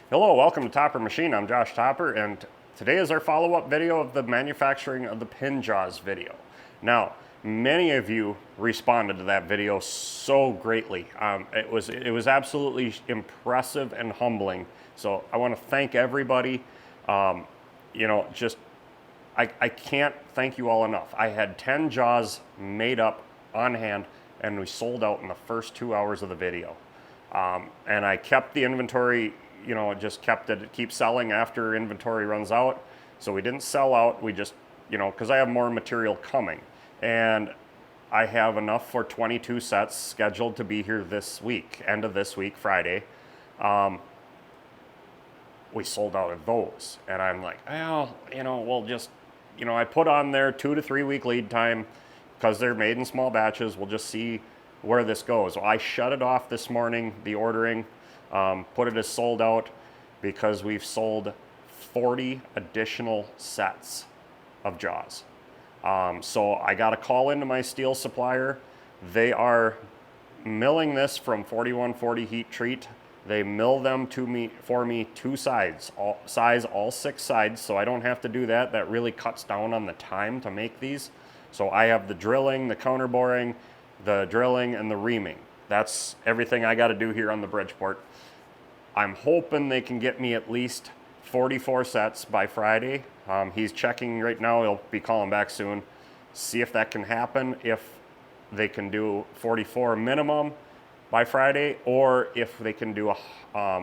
Hello, welcome to Topper Machine. I'm Josh Topper, and today is our follow-up video of the manufacturing of the pin jaws video. Now, many of you responded to that video so greatly. It was absolutely impressive and humbling. So I want to thank everybody. I can't thank you all enough. I had 10 jaws made up on hand, and we sold out in the first 2 hours of the video. And I kept the inventory, just kept it, keep selling after inventory runs out. So we didn't sell out, we just, because I have more material coming. And I have enough for 22 sets scheduled to be here this week, end of this week, Friday. We sold out of those. And I'm like, we'll just, I put on there 2 to 3 week lead time because they're made in small batches. We'll just see where this goes. So I shut it off this morning, the ordering, put it as sold out because we've sold 40 additional sets of jaws. So I got a call into my steel supplier. They are milling this from 4140 heat treat. They mill them for me two sides, all 6 sides, so I don't have to do that. That really cuts down on the time to make these. So I have the drilling, the counter boring, the drilling, and the reaming. That's everything I got to do here on the Bridgeport. I'm hoping they can get me at least 44 sets by Friday. He's checking right now. He'll be calling back soon. See if that can happen, if they can do 44 minimum by Friday, or if they can do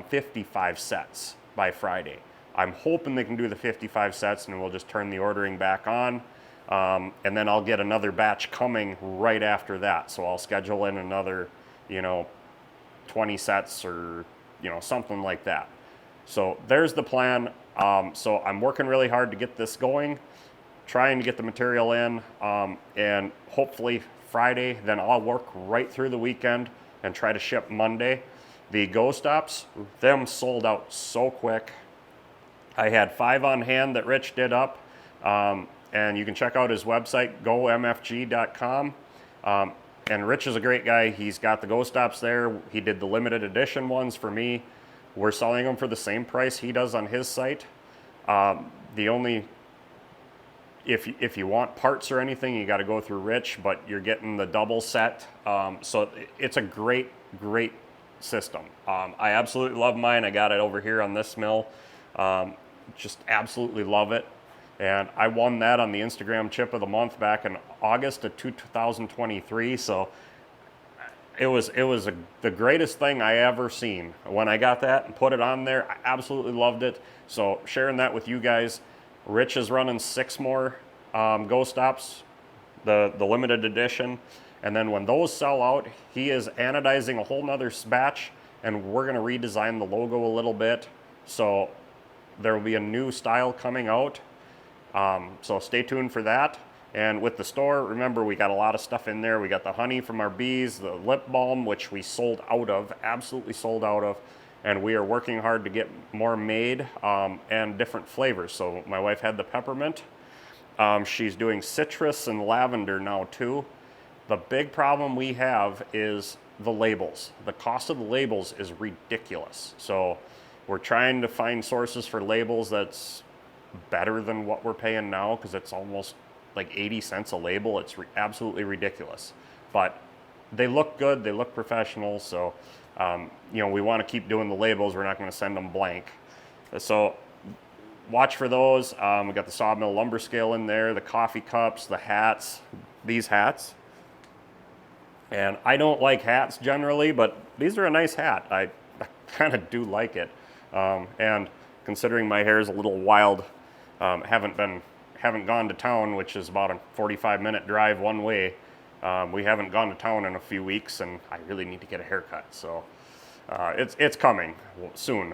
55 sets by Friday. I'm hoping they can do the 55 sets, and we'll just turn the ordering back on. And then I'll get another batch coming right after that. So I'll schedule in another, 20 sets or, something like that. So there's the plan. So I'm working really hard to get this going, trying to get the material in, and hopefully Friday, then I'll work right through the weekend and try to ship Monday. The Go Stops, them sold out so quick. I had 5 on hand that Rich did up. And you can check out his website, 𝐬𝐮𝐬𝐜𝐫𝐿. And Rich is a great guy. He's got the Go Stops there. He did the limited edition ones for me. We're selling them for the same price he does on his site. If you want parts or anything, you got to go through Rich, but you're getting the double set. So it's a great, great system. I absolutely love mine. I got it over here on this mill. Just absolutely love it. And I won that on the Instagram Chip of the Month back in August of 2023. So it was the greatest thing I ever seen. When I got that and put it on there, I absolutely loved it. So sharing that with you guys. Rich is running 6 more Go Stops, the limited edition. And then when those sell out, he is anodizing a whole nother batch, and we're going to redesign the logo a little bit. So there will be a new style coming out. So stay tuned for that. And with the store, remember, we got a lot of stuff in there. We got the honey from our bees, the lip balm, which we sold out of, absolutely sold out of. And we are working hard to get more made and different flavors. So my wife had the peppermint. She's doing citrus and lavender now too. The big problem we have is the labels. The cost of the labels is ridiculous. So we're trying to find sources for labels that's better than what we're paying now, because it's almost like 80 cents a label. It's absolutely ridiculous, but they look good, they look professional. So we want to keep doing the labels. We're not going to send them blank. So watch for those. We got the sawmill lumber scale in there, the coffee cups, the hats, these hats. And I don't like hats generally, but these are a nice hat. I kind of do like it. And considering my hair is a little wild, haven't gone to town, which is about a 45-minute drive one way. We haven't gone to town in a few weeks, and I really need to get a haircut. So it's coming soon,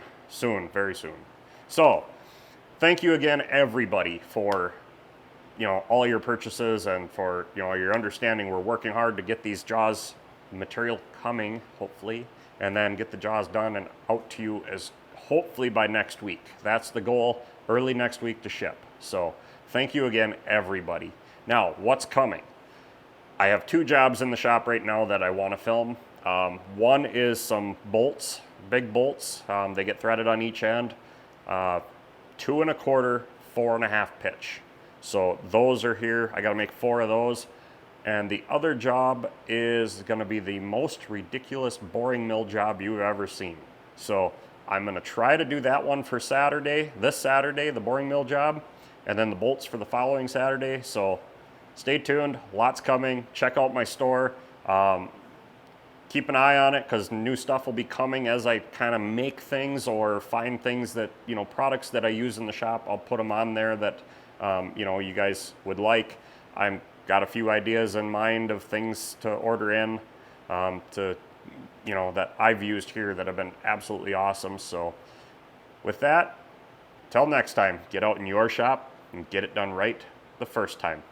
very soon. So thank you again, everybody, for all your purchases and for your understanding. We're working hard to get these jaws material coming, hopefully, and then get the jaws done and out to you as hopefully by next week. That's the goal, early next week to ship. So thank you again, everybody. Now, what's coming? I have 2 jobs in the shop right now that I want to film. One is some bolts big bolts. They get threaded on each end. 2 1/4, 4 1/2 pitch. So those are here. I got to make 4 of those. And the other job is going to be the most ridiculous boring mill job you've ever seen. So I'm going to try to do that one for Saturday, this Saturday, the boring mill job, and then the bolts for the following Saturday. So stay tuned, lots coming. Check out my store. Keep an eye on it because new stuff will be coming as I kind of make things or find things that, you know, products that I use in the shop. I'll put them on there that, you know, you guys would like. I've got a few ideas in mind of things to order in to, you know, that I've used here that have been absolutely awesome. So with that, till next time, get out in your shop and get it done right the first time.